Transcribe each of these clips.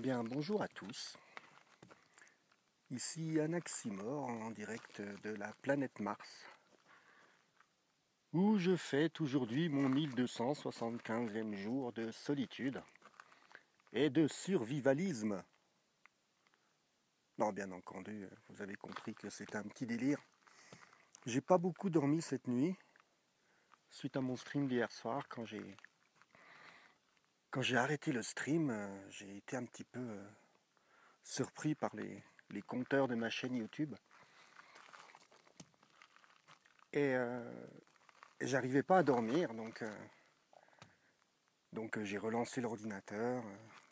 Eh bien, bonjour à tous. Ici Anaximor en direct de la planète Mars, où je fête aujourd'hui mon 1275e jour de solitude et de survivalisme. Non, bien entendu, vous avez compris que c'est un petit délire. J'ai pas beaucoup dormi cette nuit, suite à mon stream d'hier soir. Quand j'ai arrêté le stream, j'ai été un petit peu surpris par les compteurs de ma chaîne YouTube. Et j'arrivais pas à dormir, donc j'ai relancé l'ordinateur,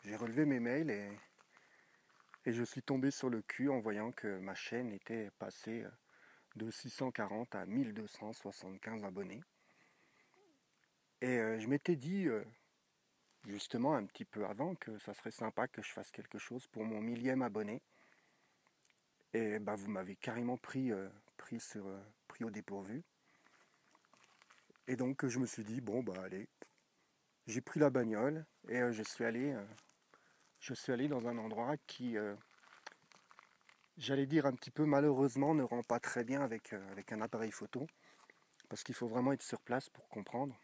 j'ai relevé mes mails et je suis tombé sur le cul en voyant que ma chaîne était passée de 640 à 1275 abonnés. Et je m'étais dit, justement un petit peu avant, que ça serait sympa que je fasse quelque chose pour mon 1000e abonné. Et bah, vous m'avez carrément pris au dépourvu. Et donc je me suis dit, bon bah allez, j'ai pris la bagnole et je suis allé dans un endroit qui, j'allais dire un petit peu malheureusement, ne rend pas très bien avec un appareil photo, parce qu'il faut vraiment être sur place pour comprendre.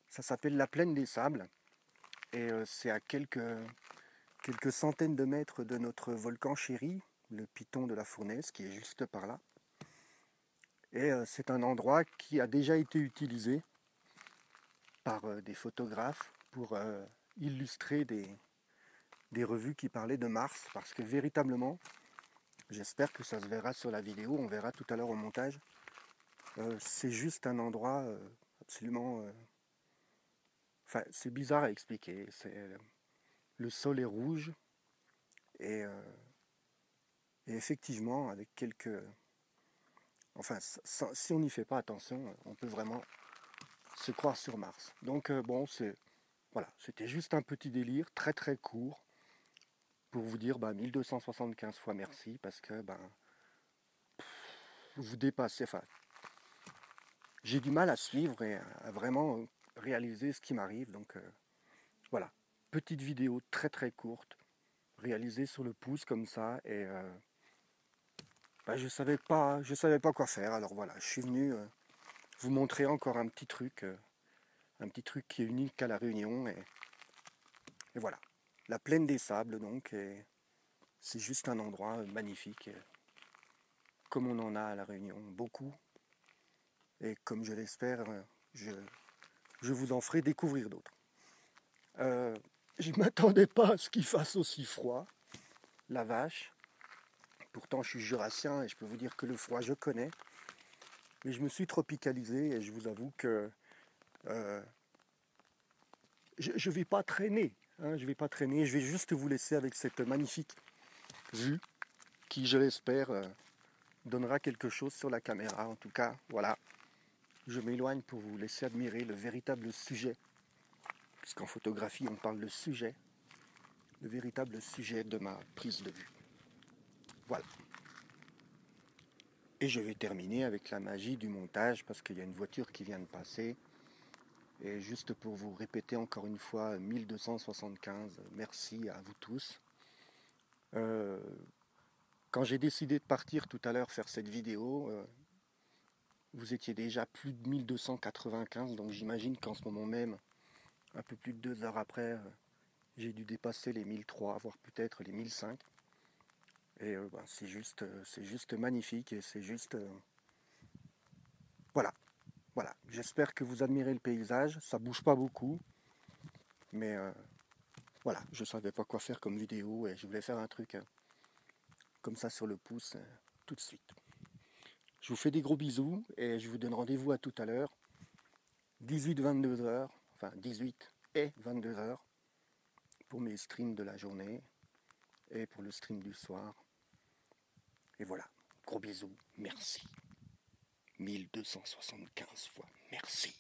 Ça s'appelle la Plaine des Sables, et c'est à quelques centaines de mètres de notre volcan chéri, le Piton de la Fournaise, qui est juste par là. Et c'est un endroit qui a déjà été utilisé par des photographes pour illustrer des revues qui parlaient de Mars, parce que véritablement, j'espère que ça se verra sur la vidéo, on verra tout à l'heure au montage, c'est juste un endroit absolument... Enfin, c'est bizarre à expliquer. Le sol est rouge et effectivement, avec quelques... Enfin, si on n'y fait pas attention, on peut vraiment se croire sur Mars. Donc bon, voilà, c'était juste un petit délire, très très court, pour vous dire 1275 fois merci, parce que vous dépassez... Enfin, j'ai du mal à suivre et à vraiment réaliser ce qui m'arrive, donc voilà. Petite vidéo très très courte, réalisée sur le pouce comme ça, et je savais pas quoi faire. Alors voilà, je suis venu vous montrer encore un petit truc qui est unique à La Réunion, et voilà. La Plaine des Sables donc, et c'est juste un endroit magnifique, comme on en a à La Réunion, beaucoup, et comme je l'espère, je vous en ferai découvrir d'autres. Je ne m'attendais pas à ce qu'il fasse aussi froid, la vache. Pourtant, je suis jurassien et je peux vous dire que le froid, je connais. Mais je me suis tropicalisé et je vous avoue que je ne vais pas traîner. Je vais pas traîner. Je vais juste vous laisser avec cette magnifique vue qui, je l'espère, donnera quelque chose sur la caméra. En tout cas, voilà. Je m'éloigne pour vous laisser admirer le véritable sujet. Puisqu'en photographie, on parle de sujet. Le véritable sujet de ma prise de vue. Voilà. Et je vais terminer avec la magie du montage parce qu'il y a une voiture qui vient de passer. Et juste pour vous répéter encore une fois, 1275, merci à vous tous. Quand j'ai décidé de partir tout à l'heure faire cette vidéo, vous étiez déjà plus de 1295, donc j'imagine qu'en ce moment même, un peu plus de 2 heures après, j'ai dû dépasser les 1003, voire peut-être les 1005. Et c'est juste magnifique et c'est juste... Voilà. Voilà, j'espère que vous admirez le paysage, ça bouge pas beaucoup, mais voilà, je savais pas quoi faire comme vidéo et je voulais faire un truc comme ça sur le pouce tout de suite. Je vous fais des gros bisous et je vous donne rendez-vous à tout à l'heure, 18-22h, enfin 18 et 22h pour mes streams de la journée et pour le stream du soir. Et voilà, gros bisous, merci. 1275 fois merci.